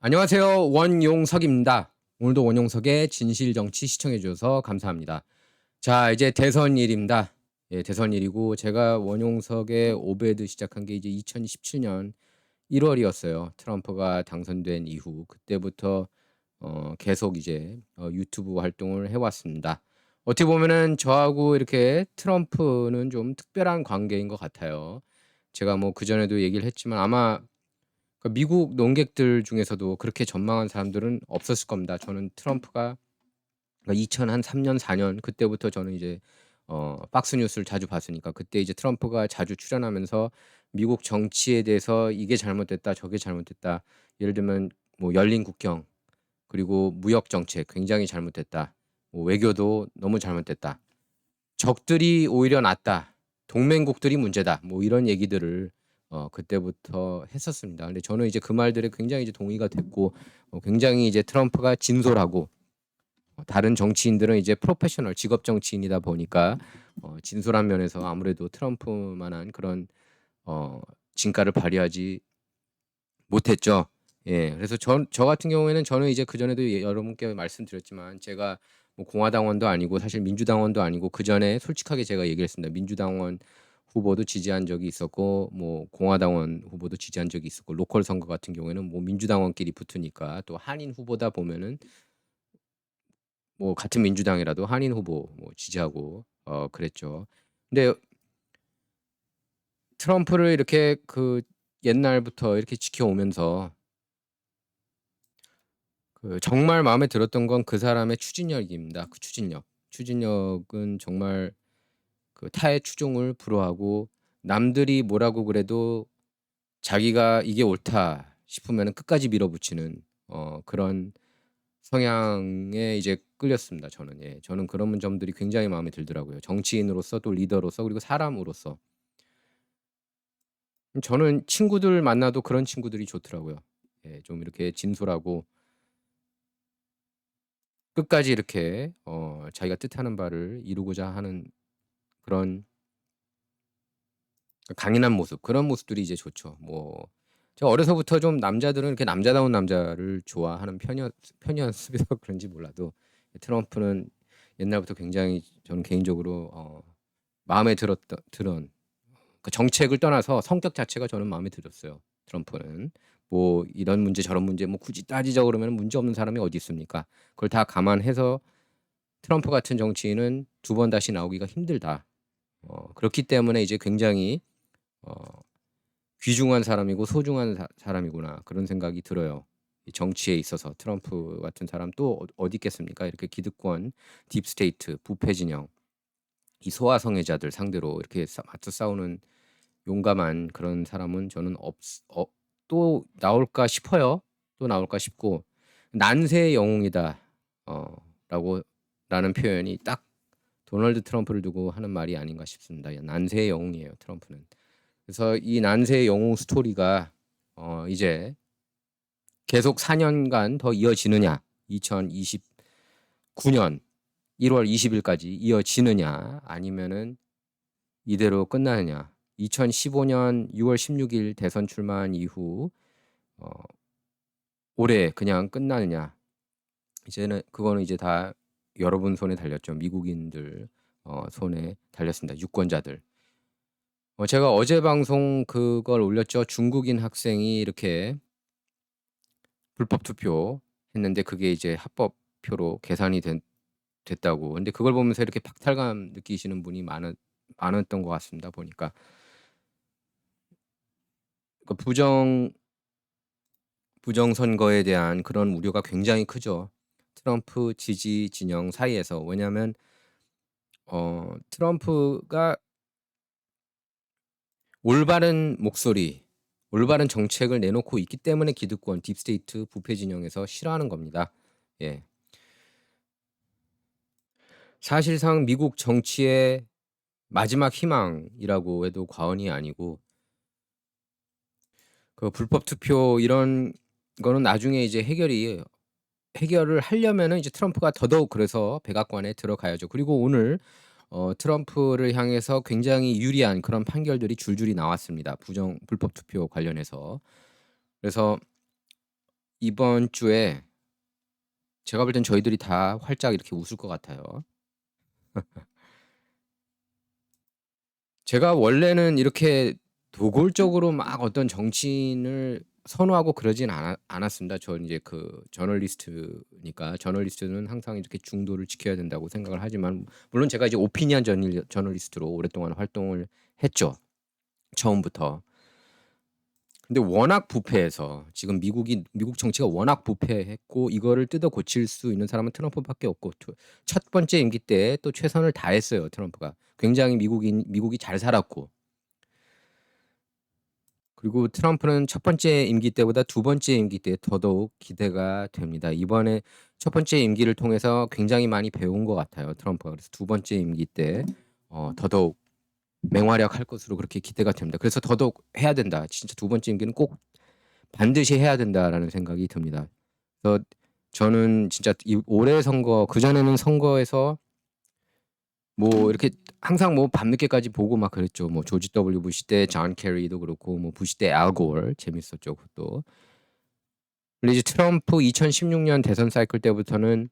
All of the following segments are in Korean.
안녕하세요. 원용석입니다. 오늘도 원용석의 진실정치 시청해 주셔서 감사합니다. 자, 이제 대선일입니다. 예, 대선일이고 제가 원용석의 오베드 시작한 게 이제 2017년 1월이었어요. 트럼프가 당선된 이후 그때부터 계속 이제 유튜브 활동을 해왔습니다. 어떻게 보면은 저하고 이렇게 트럼프는 좀 특별한 관계인 것 같아요. 제가 뭐 그전에도 얘기를 했지만 아마 미국 논객들 중에서도 그렇게 전망한 사람들은 없었을 겁니다. 저는 트럼프가 2003년 4년 그때부터 저는 이제 박스 뉴스를 자주 봤으니까 그때 이제 트럼프가 자주 출연하면서 미국 정치에 대해서 이게 잘못됐다, 저게 잘못됐다. 예를 들면 뭐 열린 국경 그리고 무역 정책 굉장히 잘못됐다. 뭐 외교도 너무 잘못됐다. 적들이 오히려 낫다. 동맹국들이 문제다. 뭐 이런 얘기들을 그때부터 했었습니다. 근데 저는 이제 그 말들에 굉장히 이제 동의가 됐고 굉장히 이제 트럼프가 진솔하고 다른 정치인들은 이제 프로페셔널 직업 정치인이다 보니까 진솔한 면에서 아무래도 트럼프만한 그런 진가를 발휘하지 못했죠. 예. 그래서 저 같은 경우에는 저는 이제 그전에도 여러분께 말씀드렸지만 제가 뭐 공화당원도 아니고 사실 민주당원도 아니고 그전에 솔직하게 제가 얘기를 했습니다. 민주당원 후보도 지지한 적이 있었고 뭐 공화당원 후보도 지지한 적이 있었고 로컬 선거 같은 경우에는 뭐 민주당원끼리 붙으니까 또 한인 후보다 보면은 뭐 같은 민주당이라도 한인 후보 뭐 지지하고 그랬죠. 근데 트럼프를 이렇게 그 옛날부터 이렇게 지켜오면서 정말 마음에 들었던 건 그 사람의 추진력입니다. 그 추진력. 추진력은 정말 그 타의 추종을 불허하고 남들이 뭐라고 그래도 자기가 이게 옳다 싶으면은 끝까지 밀어붙이는 그런 성향에 이제 끌렸습니다 저는. 예. 저는 그런 점들이 굉장히 마음에 들더라고요. 정치인으로서 또 리더로서 그리고 사람으로서. 저는 친구들 만나도 그런 친구들이 좋더라고요. 예. 좀 이렇게 진솔하고 끝까지 이렇게 자기가 뜻하는 바를 이루고자 하는 그런 강인한 모습 그런 모습들이 이제 좋죠. 뭐 제가 어려서부터 좀 남자들은 이렇게 남자다운 남자를 좋아하는 편이었어서 그런지 몰라도 트럼프는 옛날부터 굉장히 저는 개인적으로 마음에 들은 그 정책을 떠나서 성격 자체가 저는 마음에 들었어요. 트럼프는. 뭐 이런 문제 저런 문제 뭐 굳이 따지자 그러면 문제 없는 사람이 어디 있습니까? 그걸 다 감안해서 트럼프 같은 정치인은 두 번 다시 나오기가 힘들다. 그렇기 때문에 이제 굉장히 어 귀중한 사람이고 소중한 사람이구나 그런 생각이 들어요. 이 정치에 있어서 트럼프 같은 사람 또 어디 있겠습니까? 이렇게 기득권, 딥스테이트, 부패 진영, 이 소아성애자들 상대로 이렇게 맞서 싸우는 용감한 그런 사람은 저는 또 나올까 싶어요. 또 나올까 싶고 난세의 영웅이다. 라고 라는 표현이 딱 도널드 트럼프를 두고 하는 말이 아닌가 싶습니다. 난세의 영웅이에요, 트럼프는. 그래서 이 난세의 영웅 스토리가 이제 계속 4년간 더 이어지느냐, 2029년 1월 20일까지 이어지느냐, 아니면은 이대로 끝나느냐. 2015년 6월 16일 대선 출마한 이후 어, 올해 그냥 끝나느냐. 이제는 그거는 이제 다 여러분 손에 달렸죠. 미국인들 손에 달렸습니다. 유권자들. 제가 어제 방송 그걸 올렸죠. 중국인 학생이 이렇게 불법 투표했는데 그게 이제 합법표로 계산이 됐다고. 근데 그걸 보면서 이렇게 박탈감 느끼시는 분이 많았던 것 같습니다. 보니까 그 부정 선거에 대한 그런 우려가 굉장히 크죠. 트럼프 지지 진영 사이에서. 왜냐하면 트럼프가 올바른 목소리, 올바른 정책을 내놓고 있기 때문에 기득권, 딥스테이트, 부패 진영에서 싫어하는 겁니다. 예. 사실상 미국 정치의 마지막 희망이라고 해도 과언이 아니고 그 불법 투표 이런 거는 나중에 이제 해결을 하려면은 이제 트럼프가 더더욱 그래서 백악관에 들어가야죠. 그리고 오늘 트럼프를 향해서 굉장히 유리한 그런 판결들이 줄줄이 나왔습니다. 불법 투표 관련해서. 그래서 이번 주에 제가 볼 땐 저희들이 다 활짝 이렇게 웃을 것 같아요. 제가 원래는 이렇게 도골적으로 막 어떤 정치인을 선호하고 그러진 않았습니다. 전 이제 그 저널리스트니까 저널리스트는 항상 이렇게 중도를 지켜야 된다고 생각을 하지만 물론 제가 이제 오피니언 저널리스트로 오랫동안 활동을 했죠. 처음부터. 근데 워낙 부패해서 지금 미국 정치가 워낙 부패했고 이거를 뜯어 고칠 수 있는 사람은 트럼프밖에 없고 첫 번째 임기 때 또 최선을 다했어요. 트럼프가 굉장히 미국이 잘 살았고 그리고 트럼프는 첫 번째 임기 때보다 두 번째 임기 때 더더욱 기대가 됩니다. 이번에 첫 번째 임기를 통해서 굉장히 많이 배운 것 같아요. 트럼프가 그래서 두 번째 임기 때 더더욱 맹활약할 것으로 그렇게 기대가 됩니다. 그래서 더더욱 해야 된다. 진짜 두 번째 임기는 꼭 반드시 해야 된다라는 생각이 듭니다. 그래서 저는 진짜 이 올해 선거 그전에는 선거에서 뭐 이렇게 항상 뭐 밤늦게까지 보고 막 그랬죠. 뭐 조지 W 부시 때 존 캐리도 그렇고 뭐 부시 때 알 고어 재밌었죠. 그것도. 근데 이제 트럼프 2016년 대선 사이클 때부터는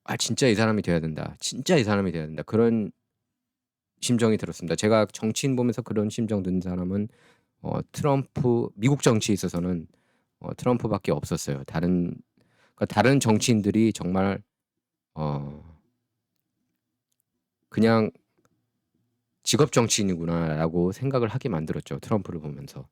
아 진짜 이 사람이 돼야 된다. 진짜 이 사람이 돼야 된다. 그런 심정이 들었습니다. 제가 정치인 보면서 그런 심정 든 사람은 트럼프 미국 정치에 있어서는 트럼프밖에 없었어요. 그러니까 다른 정치인들이 정말 그냥 직업 정치인이구나라고 생각을 하게 만들었죠. 트럼프를 보면서.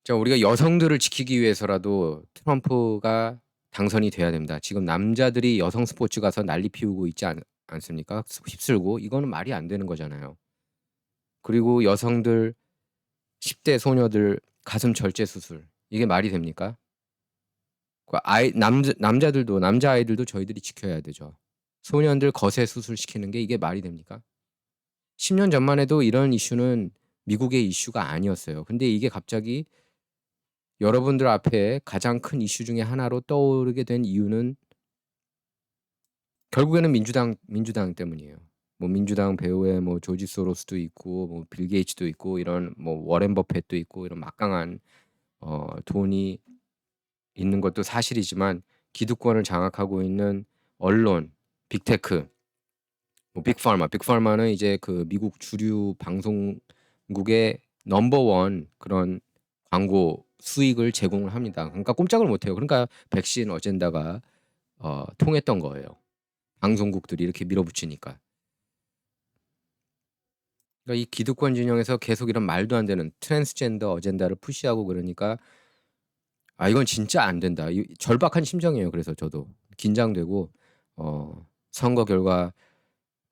자, 우리가 여성들을 지키기 위해서라도 트럼프가 당선이 돼야 됩니다. 지금 남자들이 여성 스포츠 가서 난리 피우고 있지 않습니까? 휩쓸고 이거는 말이 안 되는 거잖아요. 그리고 여성들 10대 소녀들 가슴 절제 수술 이게 말이 됩니까? 남자아이들도 저희들이 지켜야 되죠. 소년들 거세 수술 시키는 게 이게 말이 됩니까? 10년 전만 해도 이런 이슈는 미국의 이슈가 아니었어요. 근데 이게 갑자기 여러분들 앞에 가장 큰 이슈 중에 하나로 떠오르게 된 이유는 결국에는 민주당 때문이에요. 뭐 민주당 배우에 뭐 조지 소로스도 있고 뭐 빌 게이츠도 있고 이런 뭐 워렌 버핏도 있고 이런 막강한 돈이 있는 것도 사실이지만 기득권을 장악하고 있는 언론, 빅테크, 뭐 빅파마는 이제 그 미국 주류 방송국의 넘버원 그런 광고 수익을 제공을 합니다. 그러니까 꼼짝을 못 해요. 그러니까 백신 어젠다가 통했던 거예요. 방송국들이 이렇게 밀어붙이니까. 그러니까 이 기득권 진영에서 계속 이런 말도 안 되는 트랜스젠더 어젠다를 푸시하고 그러니까 아 이건 진짜 안 된다. 절박한 심정이에요. 그래서 저도 긴장되고 선거 결과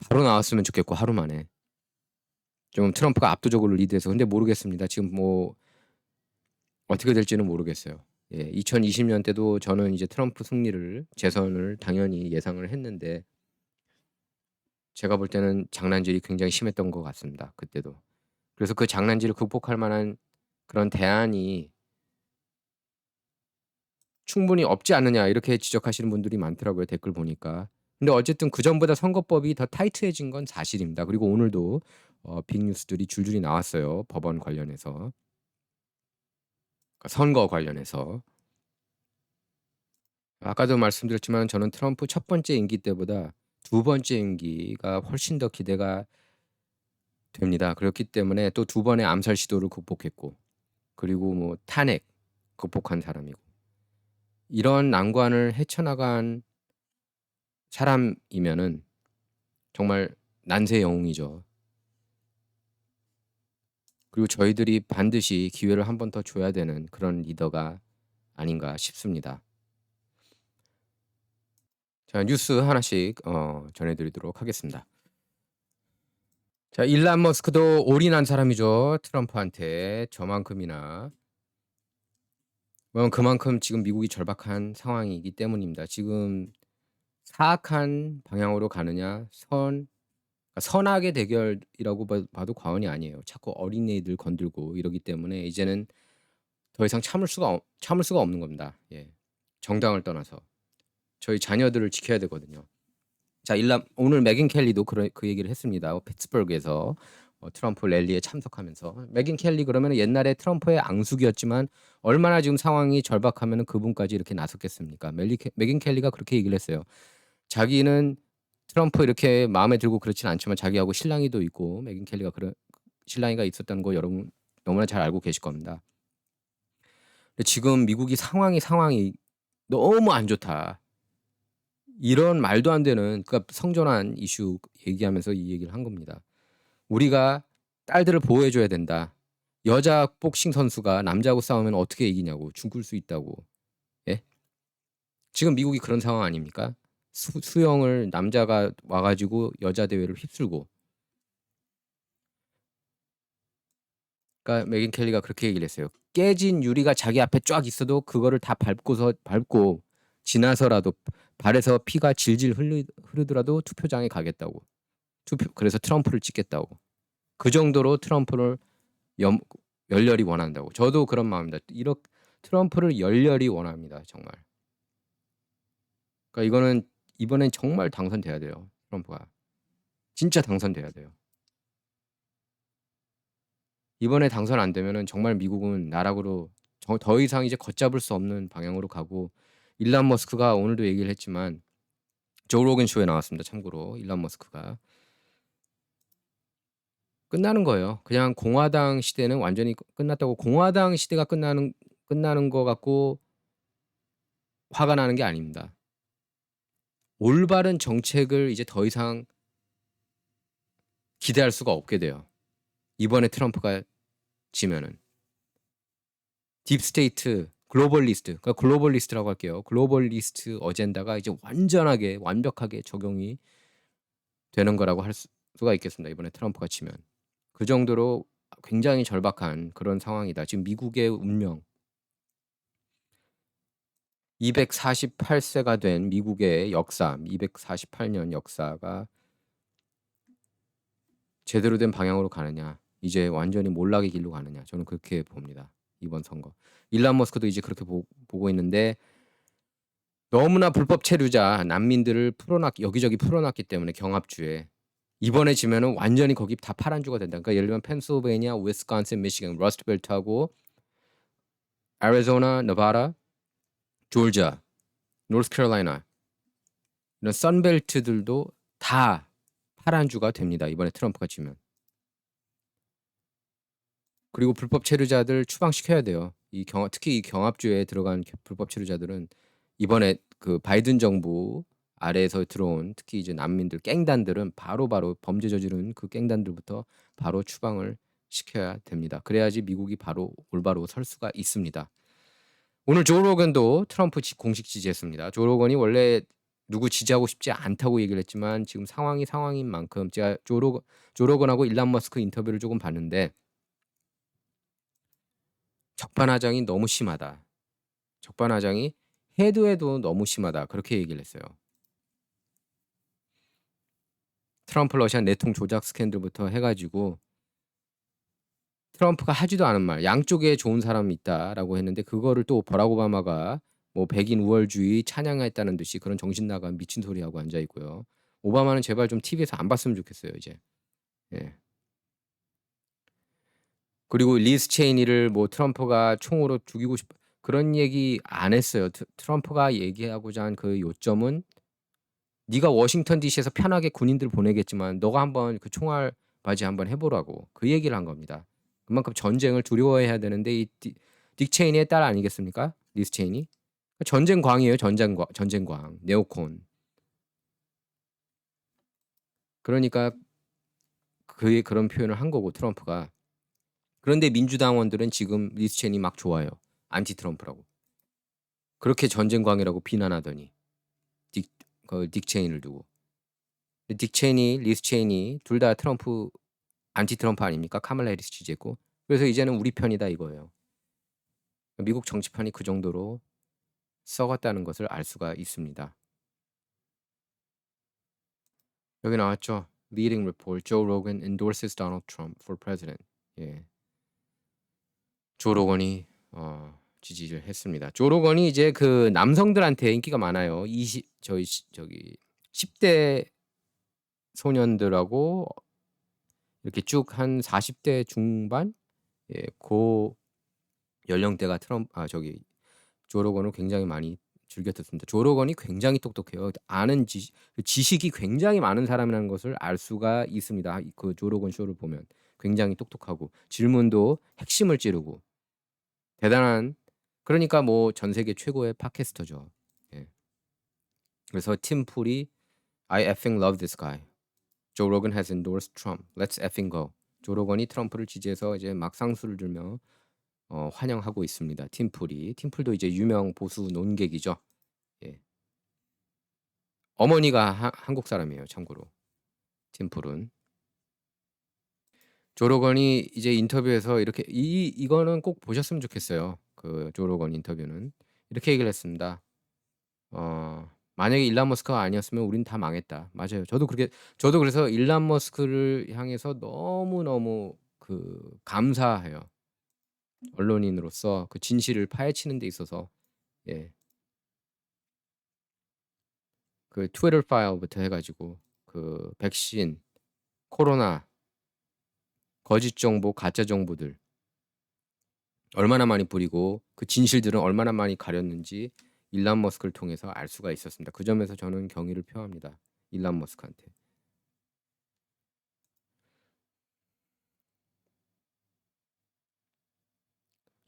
바로 나왔으면 좋겠고 하루 만에 좀 트럼프가 압도적으로 리드해서 근데 모르겠습니다. 지금 뭐 어떻게 될지는 모르겠어요. 예, 2020년 때도 저는 이제 트럼프 승리를 재선을 당연히 예상을 했는데 제가 볼 때는 장난질이 굉장히 심했던 것 같습니다. 그때도. 그래서 그 장난질을 극복할 만한 그런 대안이 충분히 없지 않느냐 이렇게 지적하시는 분들이 많더라고요. 댓글 보니까. 근데 어쨌든 그전보다 선거법이 더 타이트해진 건 사실입니다. 그리고 오늘도 빅뉴스들이 줄줄이 나왔어요. 법원 관련해서. 그러니까 선거 관련해서. 아까도 말씀드렸지만 저는 트럼프 첫 번째 임기 때보다 두 번째 임기가 훨씬 더 기대가 됩니다. 그렇기 때문에 또 두 번의 암살 시도를 극복했고 그리고 뭐 탄핵 극복한 사람이고 이런 난관을 헤쳐나간 사람이면은 정말 난세 영웅이죠. 그리고 저희들이 반드시 기회를 한 번 더 줘야 되는 그런 리더가 아닌가 싶습니다. 자, 뉴스 하나씩 전해드리도록 하겠습니다. 자, 일란 머스크도 올인한 사람이죠. 트럼프한테 저만큼이나. 그만큼 지금 미국이 절박한 상황이기 때문입니다. 지금 사악한 방향으로 가느냐, 선악의 대결이라고 봐도 과언이 아니에요. 자꾸 어린애들 건들고 이러기 때문에 이제는 더 이상 참을 수가 없는 겁니다. 예. 정당을 떠나서 저희 자녀들을 지켜야 되거든요. 자, 오늘 맥인 켈리도 그 얘기를 했습니다. 피츠버그에서 트럼프 랠리에 참석하면서. 맥긴 켈리 그러면 옛날에 트럼프의 앙숙이었지만 얼마나 지금 상황이 절박하면 그분까지 이렇게 나섰겠습니까? 맥긴 켈리가 그렇게 얘기를 했어요. 자기는 트럼프 이렇게 마음에 들고 그렇진 않지만 자기하고 신랑이도 있고, 맥긴 켈리가 그런 신랑이가 있었다는 거 여러분 너무나 잘 알고 계실 겁니다. 근데 지금 미국이 상황이 너무 안 좋다. 이런 말도 안 되는, 그러니까 성전환 이슈 얘기하면서 이 얘기를 한 겁니다. 우리가 딸들을 보호해 줘야 된다. 여자 복싱 선수가 남자하고 싸우면 어떻게 이기냐고, 죽을 수 있다고. 예? 지금 미국이 그런 상황 아닙니까? 수영을 남자가 와가지고 여자 대회를 휩쓸고. 그러니까 맥긴 켈리가 그렇게 얘기를 했어요. 깨진 유리가 자기 앞에 쫙 있어도 그거를 다 밟고 지나서라도 발에서 피가 질질 흐르더라도 투표장에 가겠다고. 그래서 트럼프를 찍겠다고. 그 정도로 트럼프를 열렬히 원한다고. 저도 그런 마음입니다. 이렇게 트럼프를 열렬히 원합니다. 정말. 그러니까 이거는 이번엔 정말 당선돼야 돼요. 트럼프가. 진짜 당선돼야 돼요. 이번에 당선 안 되면은 정말 미국은 나락으로 더 이상 이제 걷잡을 수 없는 방향으로 가고, 일론 머스크가 오늘도 얘기를 했지만, 조 로건 쇼에 나왔습니다. 참고로 일론 머스크가 끝나는 거예요. 그냥 공화당 시대는 완전히 끝났다고. 공화당 시대가 끝나는 거 같고 화가 나는 게 아닙니다. 올바른 정책을 이제 더 이상 기대할 수가 없게 돼요. 이번에 트럼프가 지면은. 딥스테이트, 글로벌리스트, 그러니까 글로벌리스트라고 할게요. 글로벌리스트 어젠다가 이제 완벽하게 적용이 되는 거라고 할 수가 있겠습니다. 이번에 트럼프가 치면. 그 정도로 굉장히 절박한 그런 상황이다. 지금 미국의 운명. 248세가 된 미국의 역사, 248년 역사가 제대로 된 방향으로 가느냐, 이제 완전히 몰락의 길로 가느냐, 저는 그렇게 봅니다. 이번 선거. 일론 머스크도 이제 그렇게 보고 있는데, 너무나 불법 체류자 난민들을 여기저기 풀어놨기 때문에 경합주에 이번에 지면은 완전히 거기 다 파란주가 된다. 그러니까 예를 들면 펜실베니아, 위스콘신, 미시간, 러스트벨트하고 애리조나, 네바다, 조지아, 노스캐롤라이나, 이런 선벨트들도 다 파란주가 됩니다. 이번에 트럼프가 지면. 그리고 불법 체류자들 추방시켜야 돼요. 특히 이 경합주에 들어간 불법 체류자들은 이번에 그 바이든 정부 아래에서 들어온 특히 이제 난민들, 갱단들은 바로 범죄 저지른 그 갱단들부터 바로 추방을 시켜야 됩니다. 그래야지 미국이 바로 올바로 설 수가 있습니다. 오늘 조 로건도 트럼프 공식 지지했습니다. 조 로건이 원래 누구 지지하고 싶지 않다고 얘기를 했지만 지금 상황인 만큼, 제가 조 로건하고 일론 머스크 인터뷰를 조금 봤는데 적반하장이 너무 심하다. 적반하장이 해도 너무 심하다. 그렇게 얘기를 했어요. 트럼프 러시아 내통 조작 스캔들부터 해가지고 트럼프가 하지도 않은 말, 양쪽에 좋은 사람이 있다라고 했는데 그거를 또 버락 오바마가 뭐 백인 우월주의 찬양했다는 듯이 그런 정신 나간 미친 소리하고 앉아 있고요. 오바마는 제발 좀 TV에서 안 봤으면 좋겠어요, 이제. 예. 그리고 리스 체이니를 뭐 트럼프가 총으로 죽이고 싶 그런 얘기 안 했어요. 트럼프가 얘기하고자 한 그 요점은, 네가 워싱턴 DC에서 편하게 군인들 보내겠지만 너가 한번 그 총알 바지 한번 해보라고, 그 얘기를 한 겁니다. 그만큼 전쟁을 두려워해야 되는데 딕 체이니의 딸 아니겠습니까? 리스 체이니. 전쟁광이에요. 전쟁광, 네오콘. 그러니까 그런 표현을 한 거고 트럼프가. 그런데 민주당원들은 지금 리스 체이니 막 좋아요. 안티 트럼프라고. 그렇게 전쟁광이라고 비난하더니 딕 체이니를 두고. 딕 체이니, 리스 체이니 둘 다 트럼프, 안티 트럼프 아닙니까? 카멀라 해리스 지지했고. 그래서 이제는 우리 편이다 이거예요. 미국 정치판이 그 정도로 썩었다는 것을 알 수가 있습니다. 여기 나왔죠. Leading report: Joe Rogan endorses Donald Trump for president. 예. 조 로건이 지지를 했습니다. 조 로건이 이제 그 남성들한테 인기가 많아요. 10대 소년들하고 이렇게 쭉 한 40대 중반 예, 고 연령대가 조 로건을 굉장히 많이 즐겨 듣습니다. 조 로건이 굉장히 똑똑해요. 아는 지식이 굉장히 많은 사람이라는 것을 알 수가 있습니다. 그 조 로건 쇼를 보면 굉장히 똑똑하고 질문도 핵심을 찌르고 대단한 그러니까 뭐 전 세계 최고의 팟캐스터죠. 예. 그래서 팀 풀이 I effing love this guy. Joe Rogan has endorsed Trump. Let's effing go. 조 로건이 트럼프를 지지해서 이제 막 상수를 들며 환영하고 있습니다. 팀풀도 이제 유명 보수 논객이죠. 예. 어머니가 한국 사람이에요. 참고로 팀풀은 조 로건이 이제 인터뷰에서 이렇게 이거는 꼭 보셨으면 좋겠어요. 그 조 로건 인터뷰는 이렇게 얘기를 했습니다. 만약에 일론 머스크가 아니었으면 우린 다 망했다. 맞아요. 저도 그래서 일론 머스크를 향해서 너무너무 그 감사해요. 언론인으로서 그 진실을 파헤치는 데 있어서 예. 그 트위터 파일부터 해가지고 그 백신, 코로나, 거짓 정보, 가짜 정보들 얼마나 많이 뿌리고 그 진실들은 얼마나 많이 가렸는지 일론 머스크를 통해서 알 수가 있었습니다. 그 점에서 저는 경의를 표합니다. 일론 머스크한테.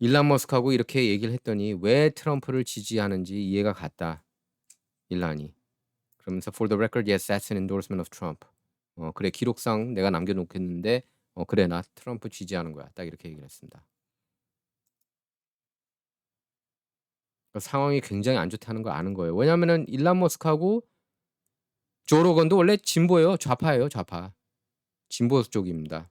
일론 머스크하고 이렇게 얘기를 했더니 왜 트럼프를 지지하는지 이해가 갔다. 일론이. 그러면서 for the record, yes, that's an endorsement of Trump. 그래 기록상 내가 남겨놓겠는데 그래 나 트럼프 지지하는 거야. 딱 이렇게 얘기를 했습니다. 그 상황이 굉장히 안 좋다는 걸 아는 거예요. 왜냐하면은 일론 머스크하고 조 로건도 원래 진보예요. 좌파예요. 좌파. 진보 쪽입니다.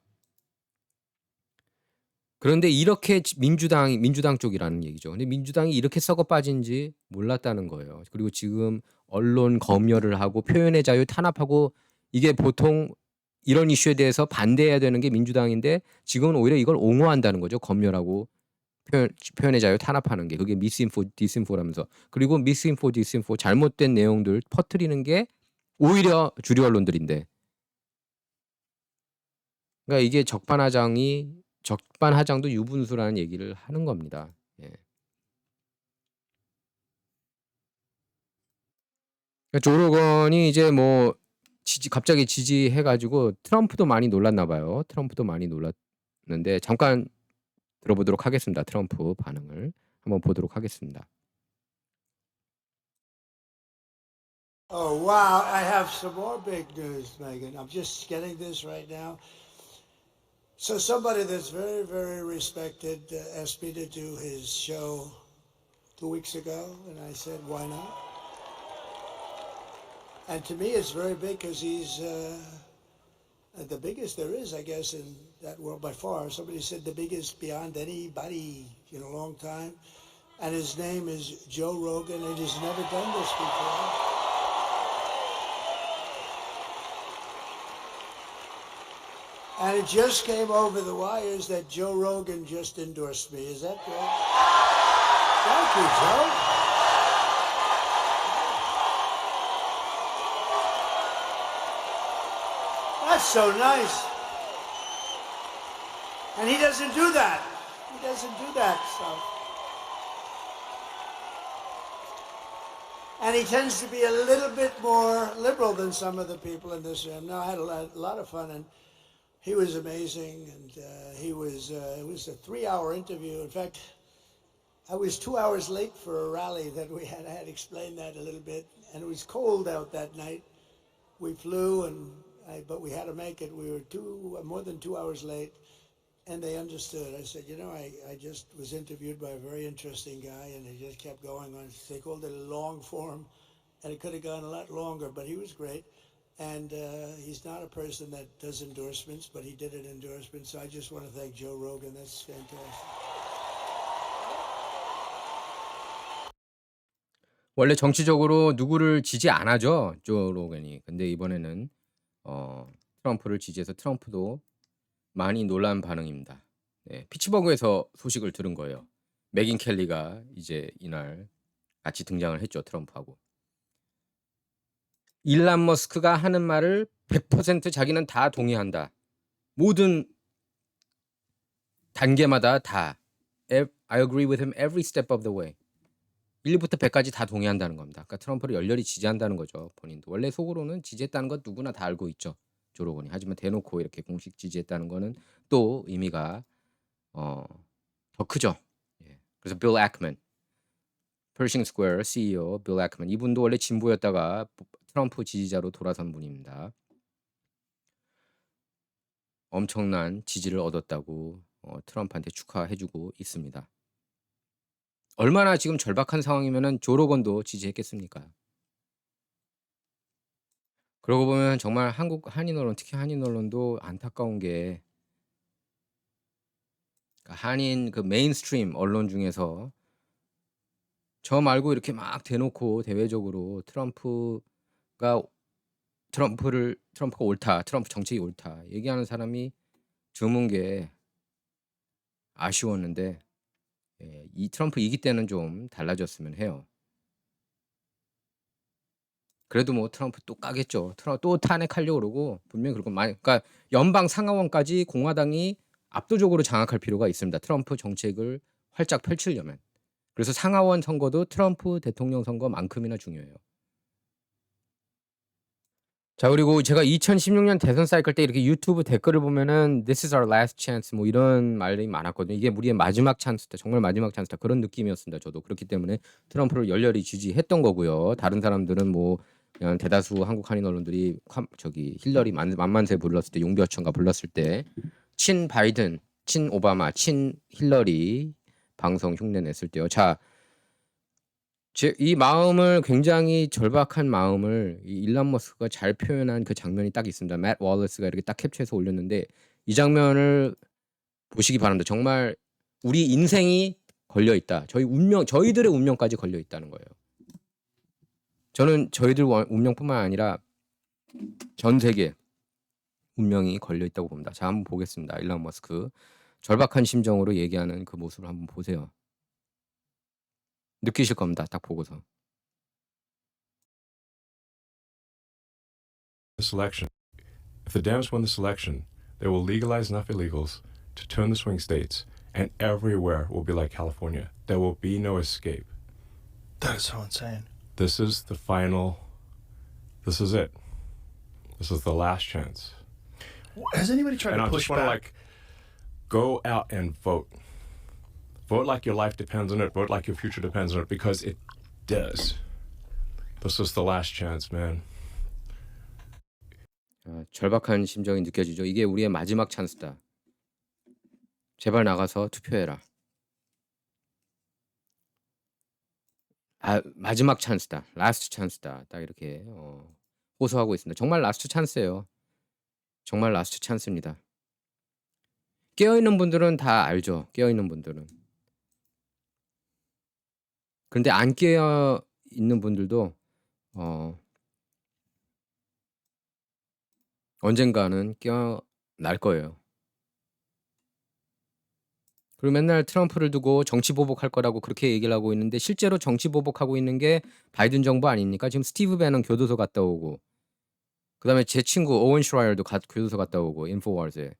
그런데 이렇게 민주당 쪽이라는 얘기죠. 근데 민주당이 이렇게 썩어 빠진지 몰랐다는 거예요. 그리고 지금 언론 검열을 하고 표현의 자유 탄압하고 이게 보통 이런 이슈에 대해서 반대해야 되는 게 민주당인데 지금은 오히려 이걸 옹호한다는 거죠. 검열하고 표현의 자유 탄압하는 게 그게 미스인포 디스인포라면서 그리고 미스인포 디스인포 잘못된 내용들 퍼뜨리는 게 오히려 주류 언론들인데 그러니까 이게 적반하장도 유분수라는 얘기를 하는 겁니다. 예. 그러니까 조 로건이 이제 뭐 갑자기 지지해가지고 트럼프도 많이 놀랐나 봐요. 트럼프도 많이 놀랐는데 잠깐 들어보도록 하겠습니다. 트럼프 반응을 한번 보도록 하겠습니다. Oh, wow. I have some more big news, Megan. I'm just getting this right now. So somebody that's very, very respected asked me to do his show 2 weeks ago, and I said, why not? And to me, it's very big because he's the biggest there is, I guess, in that world by far. Somebody said the biggest beyond anybody in a long time. And his name is Joe Rogan, and he's never done this before. And it just came over the wires that Joe Rogan just endorsed me. Is that good? Thank you, Joe. That's so nice. And he doesn't do that. He doesn't do that stuff. And he tends to be a little bit more liberal than some of the people in this room. No, I had a lot of fun, and he was amazing, and it was a 3-hour interview. In fact, I was 2 hours late for a rally that we had. I had explained that a little bit, and it was cold out that night. We flew, but we had to make it. We were more than 2 hours late, and they understood. I said, I just was interviewed by a very interesting guy, and he just kept going on. They called it a long form, and it could have gone a lot longer, but he was great. And he's not a person that does endorsements, but he did an endorsement. So I just want to thank Joe Rogan. That's fantastic. 원래 정치적으로 누구를 지지 안 하죠. 조 로건이. 근데 이번에는 트럼프를 지지해서 트럼프도 많이 놀란 반응입니다. 네, 피츠버그에서 소식을 들은 거예요. 맥인 켈리가 이제 이날 같이 등장을 했죠. 트럼프하고. 일론 머스크가 하는 말을 100% 자기는 다 동의한다. 모든 단계마다 다 I agree with him every step of the way. 1부터 100까지 다 동의한다는 겁니다. 그러니까 트럼프를 열렬히 지지한다는 거죠. 본인도. 원래 속으로는 지지했다는 건 누구나 다 알고 있죠. 조 로건이. 하지만 대놓고 이렇게 공식 지지했다는 거는 또 의미가 더 크죠. 예. 그래서 빌 애크먼, 퍼싱 스퀘어 CEO 빌 애크먼 이분도 원래 진보였다가 트럼프 지지자로 돌아선 분입니다. 엄청난 지지를 얻었다고 트럼프한테 축하해주고 있습니다. 얼마나 지금 절박한 상황이면은 조 로건도 지지했겠습니까? 그러고 보면 정말 한국 한인 언론, 특히 한인 언론도 안타까운 게 한인 그 메인스트림 언론 중에서 저 말고 이렇게 막 대놓고 대외적으로 트럼프가 옳다, 트럼프 정책이 옳다 얘기하는 사람이 드문 게 아쉬웠는데 예, 이 트럼프 이기 때는 좀 달라졌으면 해요. 그래도 뭐 트럼프 또 까겠죠. 트럼프 또 탄핵하려고 그러고 분명히 그럴 거 많이. 그러니까 연방 상하원까지 공화당이 압도적으로 장악할 필요가 있습니다. 트럼프 정책을 활짝 펼치려면. 그래서 상하원 선거도 트럼프 대통령 선거만큼이나 중요해요. 자, 그리고 제가 2016년 대선 사이클 때 이렇게 유튜브 댓글을 보면은 This is our last chance 뭐 이런 말이 많았거든요. 이게 우리의 마지막 찬스다. 정말 마지막 찬스다. 그런 느낌이었습니다. 저도 그렇기 때문에 트럼프를 열렬히 지지했던 거고요. 다른 사람들은 뭐 그냥 대다수 한국 한인 언론들이 힐러리 만만세 불렀을 때 용비어천가 불렀을 때 친 바이든, 친 오바마, 친 힐러리 방송 흉내 냈을 때요. 자, 이 마음을 굉장히 절박한 마음을 이 일론 머스크가 잘 표현한 그 장면이 딱 있습니다. 맷 월러스가 이렇게 딱 캡처해서 올렸는데 이 장면을 보시기 바랍니다. 정말 우리 인생이 걸려 있다. 저희들의 운명까지 걸려 있다는 거예요. 저는 저희들 운명뿐만 아니라 전 세계 운명이 걸려 있다고 봅니다. 자, 한번 보겠습니다. 일론 머스크 절박한 심정으로 얘기하는 그 모습을 한번 보세요. 느끼실 겁니다. 딱 보고서. Selection. If the Dems win the selection, they will legalize enough illegals to turn the swing states, and everywhere will be like California. There will be no escape. That is so insane. This is the final. This is it. This is the last chance. Has anybody tried And to I push just want to back? go out and vote. Vote like your life depends on it. Vote like your future depends on it, because it does. This is the last chance, man. 절박한 심정이 느껴지죠. 이게 우리의 마지막 찬스다. 제발 나가서 투표해라. 마지막 찬스다. 라스트 찬스다. 딱 이렇게 호소하고 있습니다. 정말 라스트 찬스예요. 정말 라스트 찬스입니다. 깨어있는 분들은 다 알죠. 깨어있는 분들은. 그런데 안 깨어있는 분들도 언젠가는 깨어날 거예요. 그리고 맨날 트럼프를 두고 정치 보복할 거라고 그렇게 얘기를 하고 있는데 실제로 정치 보복하고 있는 게 바이든 정부 아닙니까? 지금 스티브 배넌 교도소 갔다 오고 그다음에 제 친구 오원 슈라이어도 교도소 갔다 오고 인포워즈에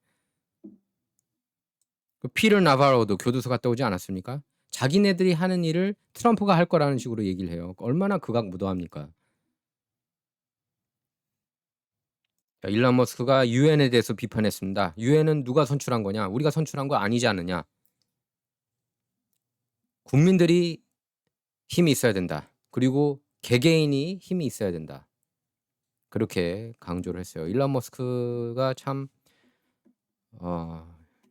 피터 나바로도 교도소 갔다 오지 않았습니까? 자기네들이 하는 일을 트럼프가 할 거라는 식으로 얘기를 해요. 얼마나 극악무도합니까? 일론 머스크가 유엔에 대해서 비판했습니다. 유엔은 누가 선출한 거냐? 우리가 선출한 거 아니지 않느냐? 국민들이 힘이 있어야 된다. 그리고 개개인이 힘이 있어야 된다. 그렇게 강조를 했어요. 일론 머스크가 참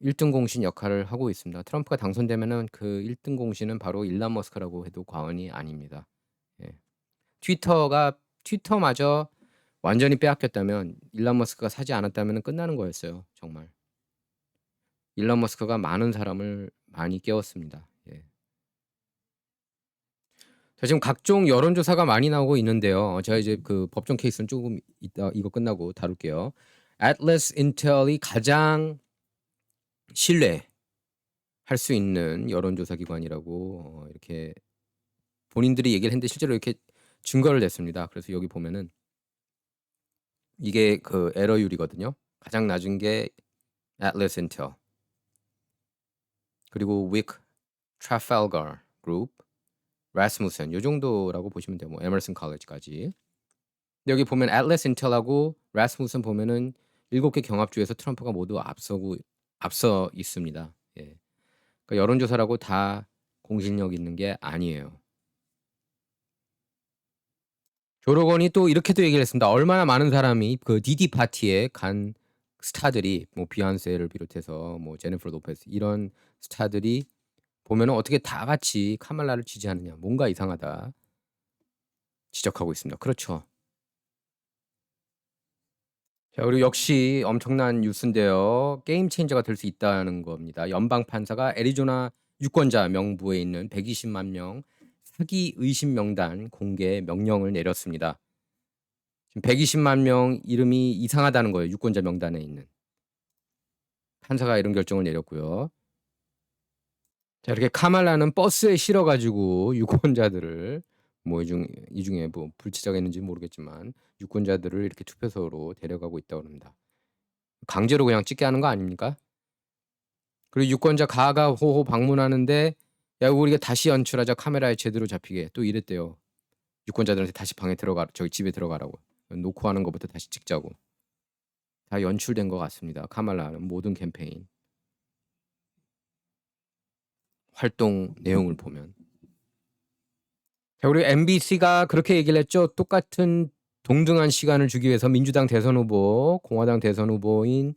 1등 공신 역할을 하고 있습니다. 트럼프가 당선되면은 그 1등 공신은 바로 일론 머스크라고 해도 과언이 아닙니다. 예. 트위터마저 완전히 빼앗겼다면 일론 머스크가 사지 않았다면 끝나는 거였어요. 정말. 일론 머스크가 많은 사람을 많이 깨웠습니다. 예. 자, 지금 각종 여론조사가 많이 나오고 있는데요. 제가 이제 그 법정 케이스는 조금 이따 이거 끝나고 다룰게요. Atlas Intel이 가장 신뢰할 수 있는 여론조사 기관이라고 이렇게 본인들이 얘기를 했는데 실제로 이렇게 증거를 냈습니다. 그래서 여기 보면은 이게 그 에러율이거든요. 가장 낮은 게 Atlas Intel, 그리고 Wick, Trafalgar Group, Rasmussen 요 정도라고 보시면 돼요. 뭐 에머슨 칼리지까지. 여기 보면 Atlas Intel하고 Rasmussen 보면은 7개 경합주에서 트럼프가 모두 앞서 있습니다. 예. 그러니까 여론조사라고 다 공신력 있는 게 아니에요. 조로건이 또 이렇게도 얘기를 했습니다. 얼마나 많은 사람이 그 디디 파티에 간 스타들이 뭐 비욘세를 비롯해서 뭐 제니퍼 로페스 이런 스타들이 보면은 어떻게 다 같이 카말라를 지지하느냐. 뭔가 이상하다. 지적하고 있습니다. 그렇죠. 자, 그리고 역시 엄청난 뉴스인데요. 게임 체인저가 될 수 있다는 겁니다. 연방 판사가 애리조나 유권자 명부에 있는 120만 명 사기 의심 명단 공개 명령을 내렸습니다. 지금 120만 명 이름이 이상하다는 거예요. 유권자 명단에 있는. 판사가 이런 결정을 내렸고요. 자, 이렇게 카말라는 버스에 실어가지고 유권자들을 뭐 이 중에 뭐 불치자가 있는지 모르겠지만 유권자들을 이렇게 투표소로 데려가고 있다고 합니다. 강제로 그냥 찍게 하는 거 아닙니까? 그리고 유권자 가가호호 방문하는데 야 우리가 다시 연출하자 카메라에 제대로 잡히게 또 이랬대요. 유권자들한테 다시 방에 들어가 저기 집에 들어가라고 놓고 하는 것부터 다시 찍자고 다 연출된 것 같습니다. 카말라는 모든 캠페인 활동 내용을 보면. 자, 그리고 MBC가 그렇게 얘기를 했죠. 똑같은 동등한 시간을 주기 위해서 민주당 대선 후보, 공화당 대선 후보인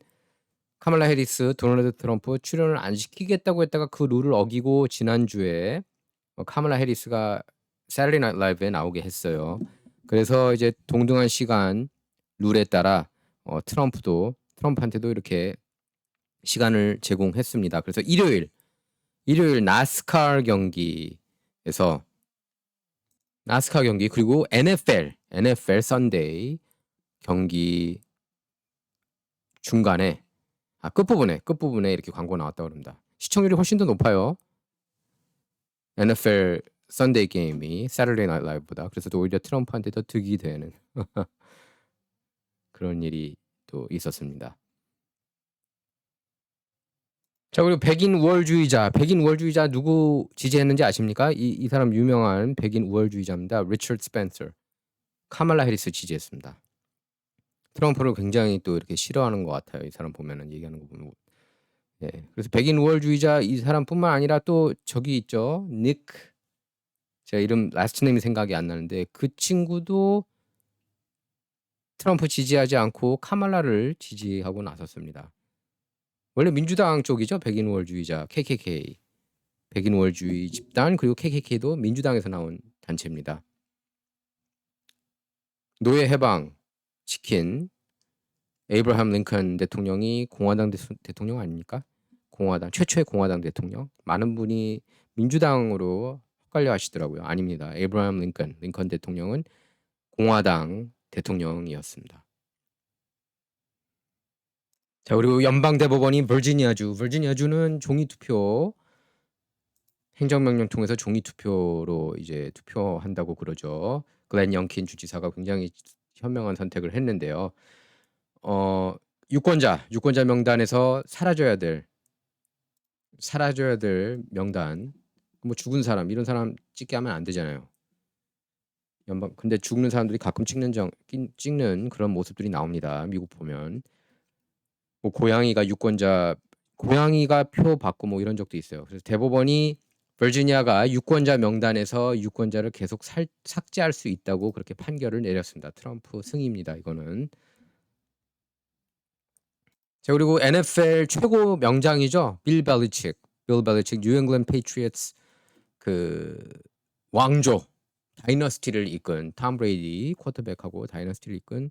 카말라 해리스, 도널드 트럼프 출연을 안 시키겠다고 했다가 그 룰을 어기고 지난주에 카말라 해리스가 Saturday Night Live에 나오게 했어요. 그래서 이제 동등한 시간 룰에 따라 트럼프한테도 이렇게 시간을 제공했습니다. 그래서 일요일 나스카 경기에서 나스카 경기 그리고 NFL 선데이 경기 중간에 끝부분에 이렇게 광고 나왔다고 합니다. 시청률이 훨씬 더 높아요. NFL 선데이 게임이 Saturday Night Live보다. 그래서 또 오히려 트럼프한테 더 득이 되는 그런 일이 또 있었습니다. 자, 그리고 백인 우월주의자 누구 지지했는지 아십니까? 이 사람 유명한 백인 우월주의자입니다. 리처드 스펜서. 카말라 해리스 지지했습니다. 트럼프를 굉장히 또 이렇게 싫어하는 것 같아요. 이 사람 보면은 얘기하는 거 보면. 예. 그래서 백인 우월주의자 이 사람뿐만 아니라 또 저기 있죠. 닉. 제가 이름 라스트 네임이 생각이 안 나는데 그 친구도 트럼프 지지하지 않고 카말라를 지지하고 나섰습니다. 원래 민주당 쪽이죠. 백인 우월주의자 KKK. 백인 우월주의 집단 그리고 KKK도 민주당에서 나온 단체입니다. 노예 해방 시킨 에이브라함 링컨 대통령이 공화당 대통령 아닙니까? 최초의 공화당 대통령. 많은 분이 민주당으로 헷갈려 하시더라고요. 아닙니다. 에이브라함 링컨 대통령은 공화당 대통령이었습니다. 자, 그리고 연방대법원이 버지니아주는 종이투표 행정명령 통해서 종이투표로 이제 투표한다고 그러죠. 글렌 영킨 주지사가 굉장히 현명한 선택을 했는데요. 유권자 명단에서 사라져야 될 명단, 뭐 죽은 사람 이런 사람 찍게 하면 안 되잖아요. 근데 죽는 사람들이 가끔 찍는 그런 모습들이 나옵니다. 미국 보면 뭐 고양이가 표 받고 뭐 이런 적도 있어요. 그래서 대법원이 버지니아가 유권자 명단에서 유권자를 계속 삭제할 수 있다고 그렇게 판결을 내렸습니다. 트럼프 승입니다. 이거는. 자, 그리고 NFL 최고 명장이죠. 빌 벨리칙 뉴 잉글랜드 페이트리어츠 그 왕조 다이너스티를 이끈 톰 브레이디 쿼터백하고 다이너스티를 이끈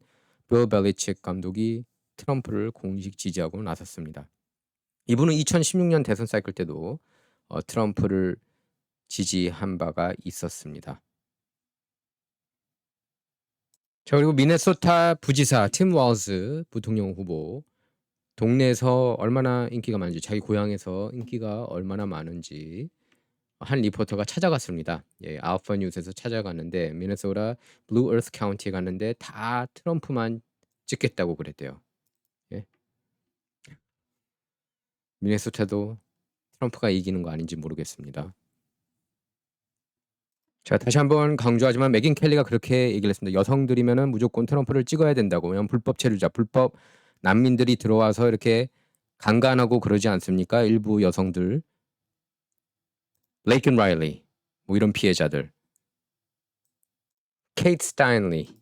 빌 벨리칙 감독이 트럼프를 공식 지지하고 나섰습니다. 이분은 2016년 대선 사이클 때도 트럼프를 지지한 바가 있었습니다. 자, 그리고 미네소타 부지사 팀 월즈 부통령 후보 동네에서 얼마나 인기가 많은지 자기 고향에서 인기가 얼마나 많은지 한 리포터가 찾아갔습니다. 예, 알파 뉴스에서 찾아갔는데 미네소타 블루 어스 카운티에 갔는데 다 트럼프만 찍겠다고 그랬대요. 예. 미네소타도 트럼프가 이기는 거 아닌지 모르겠습니다. 자, 다시 한번 강조하지만 megyn 켈리가 그렇게 얘기를 했습니다. 여성들이면은 무조건 트럼프를 찍어야 된다고. 왜냐면 불법 체류자, 불법 난민들이 들어와서 이렇게 강간하고 그러지 않습니까? 일부 여성들, 레이큰 라일리, 뭐 이런 피해자들, 케이트 스타인리,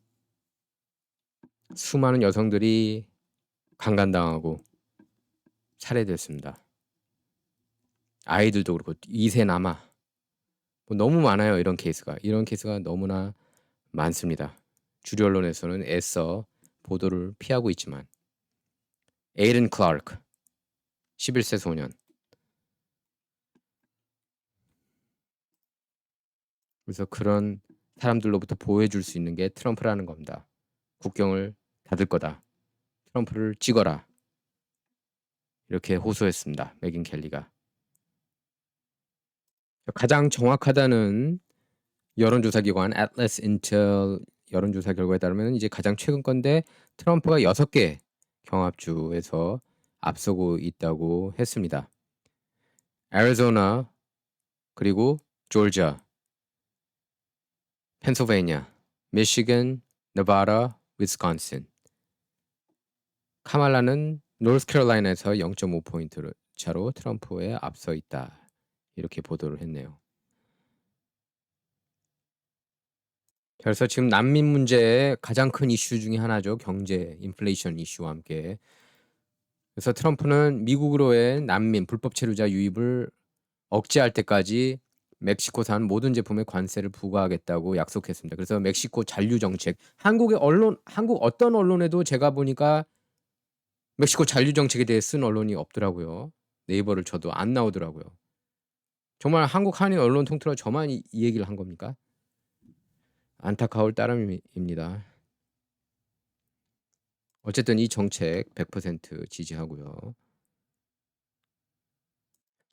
수많은 여성들이 강간당하고 살해됐습니다. 아이들도 그렇고 2세 남아 뭐 너무 많아요. 이런 케이스가 너무나 많습니다. 주류 언론에서는 애써 보도를 피하고 있지만 에이든 클라크 11세 소년, 그래서 그런 사람들로부터 보호해줄 수 있는 게 트럼프라는 겁니다. 국경을 닫을 거다. 트럼프를 찍어라. 이렇게 호소했습니다. megyn 켈리가. 가장 정확하다는 여론조사 기관 Atlas Intel 여론조사 결과에 따르면 이제 가장 최근 건데 트럼프가 6개 경합주에서 앞서고 있다고 했습니다. 애리조나, 그리고 조지아, 펜실베이니아, 미시건, 네바다, 위스콘신. 카말라는 노스캐롤라이나에서 0.5포인트 차로 트럼프에 앞서 있다. 이렇게 보도를 했네요. 그래서 지금 난민 문제의 가장 큰 이슈 중에 하나죠. 경제, 인플레이션 이슈와 함께. 그래서 트럼프는 미국으로의 난민, 불법 체류자 유입을 억제할 때까지 멕시코산 모든 제품에 관세를 부과하겠다고 약속했습니다. 그래서 멕시코 잔류 정책, 한국 어떤 언론에도 제가 보니까 멕시코 잔류 정책에 대해 쓴 언론이 없더라고요. 네이버를 쳐도 안 나오더라고요. 정말 한국 한인 언론 통틀어 저만 이 얘기를 한 겁니까? 안타까울 따름입니다. 어쨌든 이 정책 100% 지지하고요.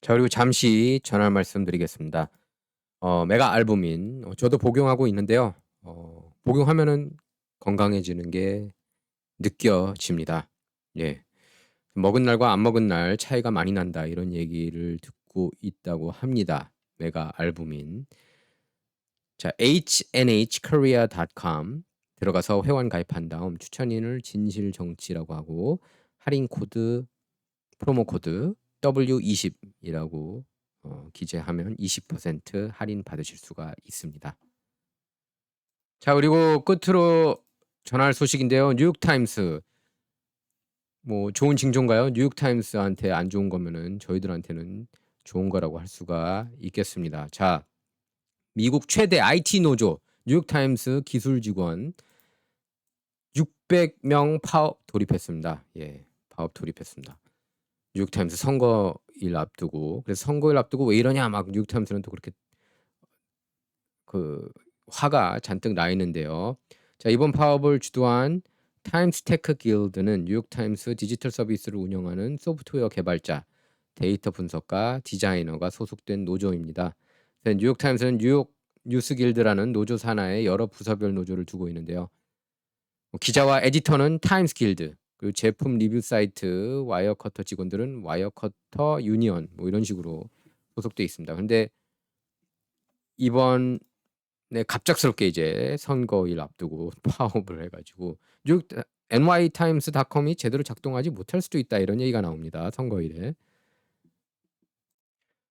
자, 그리고 잠시 전할 말씀드리겠습니다. 메가 알부민, 저도 복용하고 있는데요. 복용하면은 건강해지는 게 느껴집니다. 예, 먹은 날과 안 먹은 날 차이가 많이 난다, 이런 얘기를 듣고 있다고 합니다. 메가 알부민. 자, hnhkorea.com 들어가서 회원 가입한 다음 추천인을 진실정치라고 하고 할인 코드, 프로모 코드 W20이라고 기재하면 20% 할인 받으실 수가 있습니다. 자, 그리고 끝으로 전할 소식인데요. 뉴욕타임스, 뭐 좋은 징조인가요? 뉴욕타임스한테 안 좋은 거면은 저희들한테는 좋은 거라고 할 수가 있겠습니다. 자, 미국 최대 IT 노조 뉴욕타임스 기술 직원 600명 파업 돌입했습니다. 예, 파업 돌입했습니다. 뉴욕타임스 선거일 앞두고. 그래서 선거일 앞두고 왜 이러냐 막 뉴욕타임스는 또 그렇게 그 화가 잔뜩 나 있는데요. 자, 이번 파업을 주도한 타임스테크 길드는 뉴욕타임스 디지털 서비스를 운영하는 소프트웨어 개발자, 데이터 분석가, 디자이너가 소속된 노조입니다. 뉴욕타임스는 뉴욕 뉴스 길드라는 노조 산하에 여러 부서별 노조를 두고 있는데요. 기자와 에디터는 타임스 길드, 그리고 제품 리뷰 사이트 와이어커터 직원들은 와이어커터 유니언, 뭐 이런 식으로 소속돼 있습니다. 근데 이번에 갑작스럽게 이제 선거일 앞두고 파업을 해가지고 nytimes.com이 제대로 작동하지 못할 수도 있다, 이런 얘기가 나옵니다. 선거일에.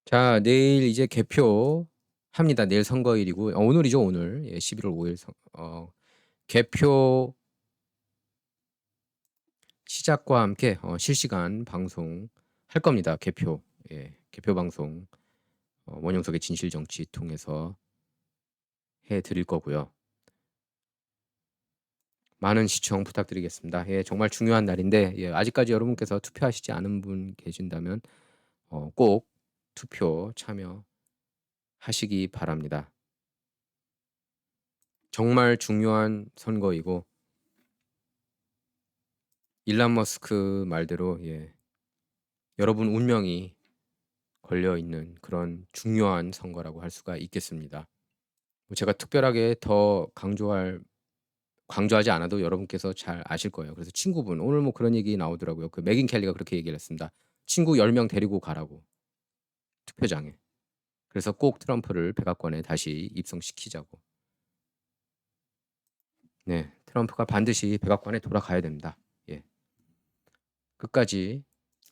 자, 내일 이제 개표합니다. 내일 선거일이고 오늘이죠, 오늘. 예, 11월 5일 개표 시작과 함께 실시간 방송 할 겁니다. 개표. 예, 개표 방송 원영석의 진실정치 통해서 해드릴 거고요. 많은 시청 부탁드리겠습니다. 예, 정말 중요한 날인데, 예, 아직까지 여러분께서 투표하시지 않은 분 계신다면 꼭 투표 참여하시기 바랍니다. 정말 중요한 선거이고 일론 머스크 말대로, 예, 여러분 운명이 걸려 있는 그런 중요한 선거라고 할 수가 있겠습니다. 제가 특별하게 더 강조하지 않아도 여러분께서 잘 아실 거예요. 그래서 친구분, 오늘 뭐 그런 얘기 나오더라고요. 그 megyn 켈리가 그렇게 얘기를 했습니다. 친구 10명 데리고 가라고 투표장에. 그래서 꼭 트럼프를 백악관에 다시 입성시키자고. 네, 트럼프가 반드시 백악관에 돌아가야 됩니다. 예, 끝까지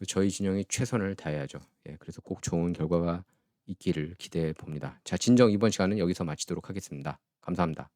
저희 진영이 최선을 다해야죠. 예, 그래서 꼭 좋은 결과가 있기를 기대해 봅니다. 자, 진정 이번 시간은 여기서 마치도록 하겠습니다. 감사합니다.